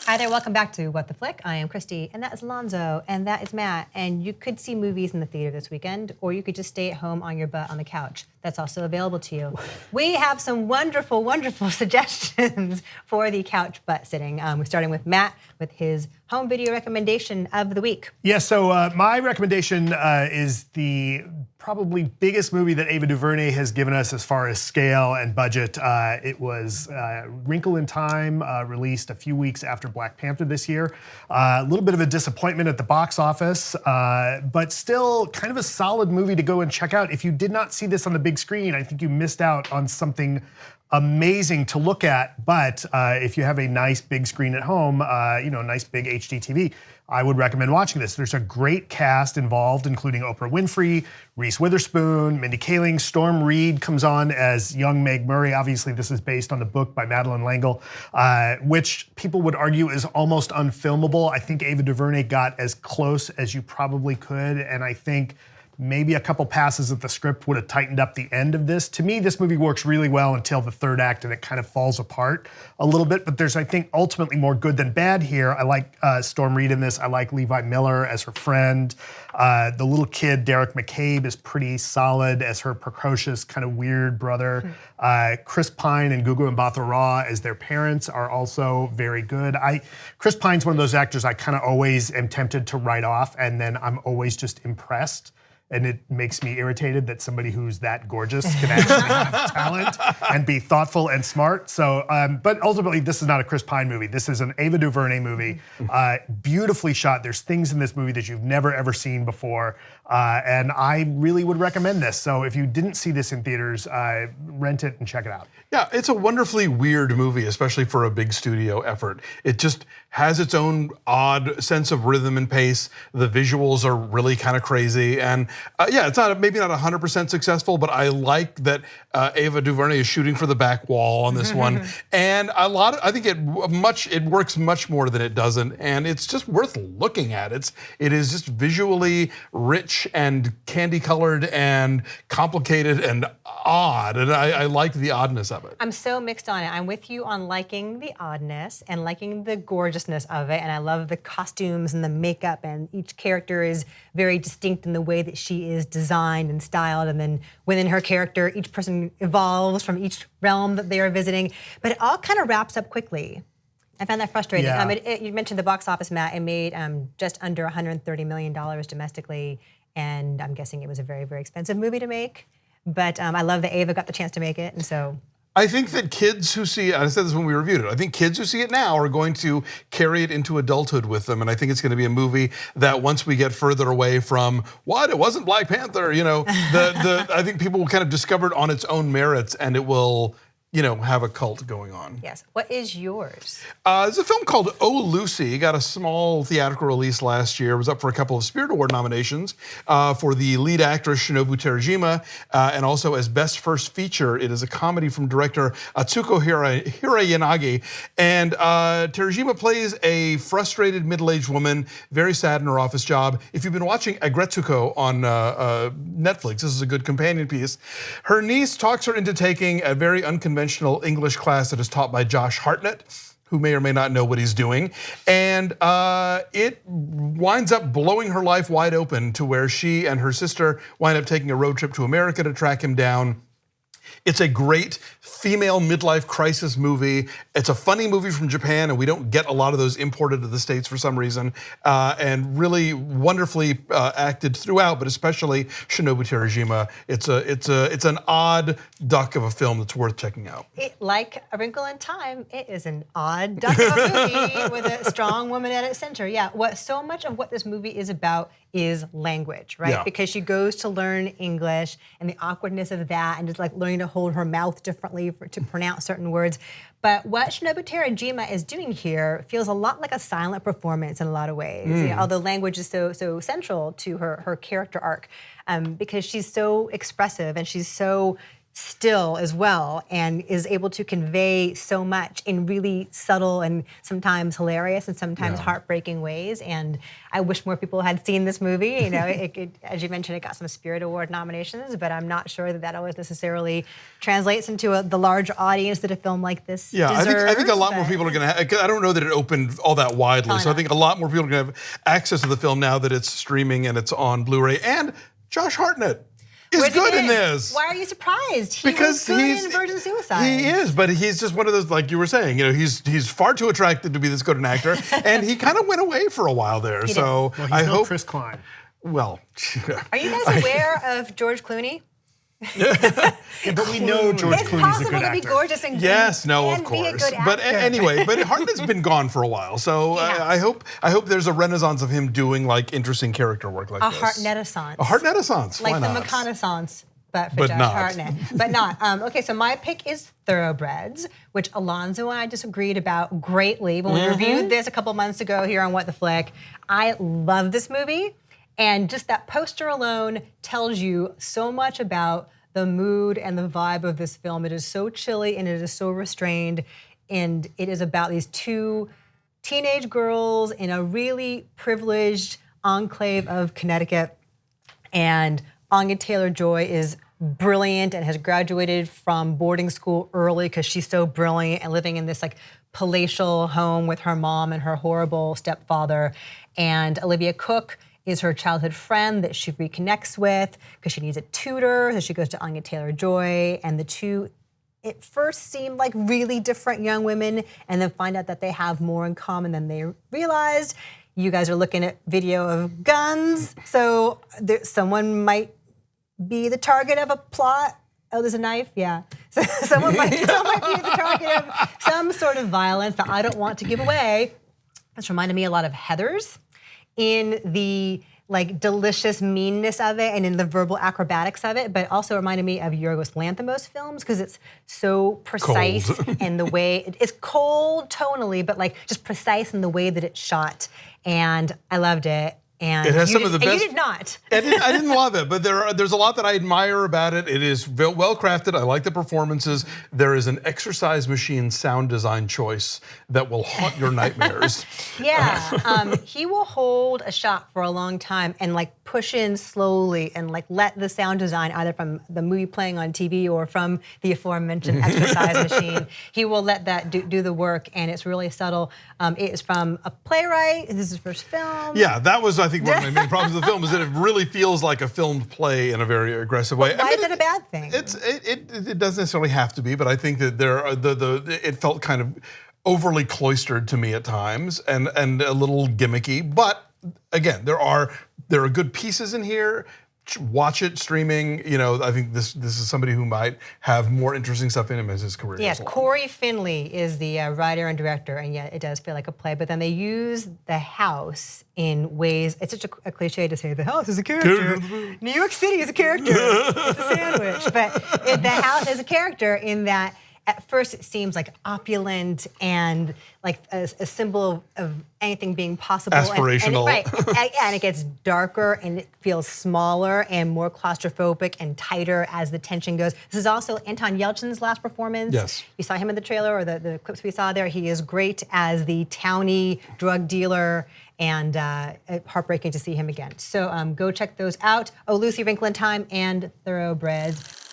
Hi there, welcome back to What the Flick. I am Christy, and that is Alonso, and that is Matt. And you could see movies in the theater this weekend, or you could just stay at home on your butt on the couch. That's also available to you. We have some wonderful, wonderful suggestions for the couch butt sitting. We're starting with Matt with his home video recommendation of the week. Yeah, so my recommendation is the probably biggest movie that Ava DuVernay has given us as far as scale and budget. It was Wrinkle in Time, released a few weeks after Black Panther this year. A little bit of a disappointment at the box office, but still kind of a solid movie to go and check out. If you did not see this on the big screen, I think you missed out on something amazing to look at. But if you have a nice big screen at home, nice big HD TV, I would recommend watching this. There's a great cast involved, including Oprah Winfrey, Reese Witherspoon, Mindy Kaling, Storm Reed comes on as young Meg Murray. Obviously, this is based on the book by Madeleine L'Engle, which people would argue is almost unfilmable. I think Ava DuVernay got as close as you probably could, and I think maybe a couple passes at the script would have tightened up the end of this. To me, this movie works really well until the third act and it kind of falls apart a little bit, but there's, I think, ultimately more good than bad here. I like Storm Reed in this. I like Levi Miller as her friend. The little kid, Derek McCabe, is pretty solid as her precocious, kind of weird brother. Chris Pine and Gugu Mbatha-Raw as their parents are also very good. Chris Pine's one of those actors I kind of always am tempted to write off, and then I'm always just impressed. And it makes me irritated that somebody who's that gorgeous can actually have talent and be thoughtful and smart. So, but ultimately, this is not a Chris Pine movie. This is an Ava DuVernay movie, beautifully shot. There's things in this movie that you've never, ever seen before. And I really would recommend this. So if you didn't see this in theaters, rent it and check it out. Yeah, it's a wonderfully weird movie, especially for a big studio effort. It just has its own odd sense of rhythm and pace. The visuals are really kind of crazy. And yeah, it's maybe not 100% successful, but I like that Ava DuVernay is shooting for the back wall on this one. And I think it works much more than it doesn't. And it's just worth looking at. It is just visually rich and candy colored and complicated and odd. And I like the oddness of it. I'm so mixed on it. I'm with you on liking the oddness and liking the gorgeousness of it. And I love the costumes and the makeup, and each character is very distinct in the way that she is designed and styled. And then within her character, each person evolves from each realm that they are visiting. But it all kind of wraps up quickly. I found that frustrating. Yeah. You mentioned the box office, Matt. It made just under $130 million domestically. And I'm guessing it was a very, very expensive movie to make. But I love that Ava got the chance to make it, and so. I think that kids who see it, I said this when we reviewed it, I think kids who see it now are going to carry it into adulthood with them. And I think it's going to be a movie that once we get further away from, what, it wasn't Black Panther, I think people will kind of discover it on its own merits, and it will, have a cult going on. Yes. What is yours? There's a film called Oh, Lucy. Got a small theatrical release last year. It was up for a couple of Spirit Award nominations for the lead actress Shinobu Terajima, and also as Best First Feature. It is a comedy from director Atsuko Hirayanagi. And Terajima plays a frustrated middle-aged woman, very sad in her office job. If you've been watching Agretsuko on Netflix, this is a good companion piece. Her niece talks her into taking a very unconventional English class that is taught by Josh Hartnett, who may or may not know what he's doing. And it winds up blowing her life wide open to where she and her sister wind up taking a road trip to America to track him down. It's a great female midlife crisis movie. It's a funny movie from Japan, and we don't get a lot of those imported to the States for some reason. And really wonderfully acted throughout, but especially Shinobu Terajima. It's an odd duck of a film that's worth checking out. Like A Wrinkle in Time, it is an odd duck of a movie with a strong woman at its center. Yeah, so much of what this movie is about is language, right? Yeah. Because she goes to learn English and the awkwardness of that, and just like learning to hold her mouth differently to pronounce certain words. But what Shinobu Terajima is doing here feels a lot like a silent performance in a lot of ways. Although language is so central to her character arc, because she's so expressive and she's so still as well, and is able to convey so much in really subtle and sometimes hilarious and sometimes heartbreaking ways. And I wish more people had seen this movie. You know, as you mentioned, it got some Spirit Award nominations, but I'm not sure that always necessarily translates into the large audience that a film like this deserves. I think a lot more people are going to. I don't know that it opened all that widely, so I think a lot more people are going to have access to the film now that it's streaming and it's on Blu-ray. And Josh Hartnett is good in this. Why are you surprised? Because was good in Virgin Suicide. He is, but he's just one of those, like you were saying, you know, he's far too attractive to be this good an actor, and he kind of went away for a while there. So well, I he's no hope Chris Klein. Well, are you guys aware of George Clooney? Yeah, but we know George It's Clooney's a possible good to be actor. gorgeous and yes, no, and of be a course. good But actor. anyway, but Hartnett's been gone for a while, so I hope there's a renaissance of him doing like interesting character work like this. A Hartnett-essence. A Hartnett-essence. Like Why the not? McConaissance, but for But Josh not. Hartnett. But not. Okay, so my pick is Thoroughbreds, which Alonso and I disagreed about greatly when we reviewed this a couple months ago here on What the Flick. I love this movie, and just that poster alone tells you so much about the mood and the vibe of this film. It is so chilly and it is so restrained, and it is about these two teenage girls in a really privileged enclave of Connecticut. And Anya Taylor-Joy is brilliant and has graduated from boarding school early because she's so brilliant and living in this like palatial home with her mom and her horrible stepfather. And Olivia Cooke is her childhood friend that she reconnects with because she needs a tutor. So she goes to Anya Taylor-Joy, and the two at first seem like really different young women and then find out that they have more in common than they realized. You guys are looking at video of guns, so someone might be the target of a plot. Oh, there's a knife? Yeah. So someone might be the target of some sort of violence that I don't want to give away. This reminded me a lot of Heathers in the like delicious meanness of it and in the verbal acrobatics of it, but also reminded me of Yorgos Lanthimos films because it's so precise in the way it's cold tonally, but like just precise in the way that it's shot. And I loved it. And it has some of the best. And you did not. I didn't love it, but there's a lot that I admire about it. It is well crafted. I like the performances. There is an exercise machine sound design choice that will haunt your nightmares. Yeah, he will hold a shot for a long time and like push in slowly and like let the sound design either from the movie playing on TV or from the aforementioned exercise machine. He will let that do the work, and it's really subtle. It is from a playwright. This is his first film. Yeah, that was I think one of my main problems with the film is that it really feels like a filmed play in a very aggressive way. Why is it a bad thing? It doesn't necessarily have to be, but I think that it felt kind of overly cloistered to me at times and a little gimmicky. But again, there are good pieces in here. Watch it streaming. You know, I think this is somebody who might have more interesting stuff in him as his career. Yes, goes along. Corey Finley is the writer and director, and yeah, it does feel like a play. But then they use the house in ways. It's such a cliche to say the house is a character. New York City is a character. It's a sandwich, but the house is a character in that. At first, it seems like opulent and like a symbol of anything being possible. Aspirational. And it gets darker and it feels smaller and more claustrophobic and tighter as the tension goes. This is also Anton Yelchin's last performance. Yes. You saw him in the trailer or the clips we saw there. He is great as the towny drug dealer, and heartbreaking to see him again. So go check those out. Oh, Lucy, Wrinkle in Time, and Thoroughbreds.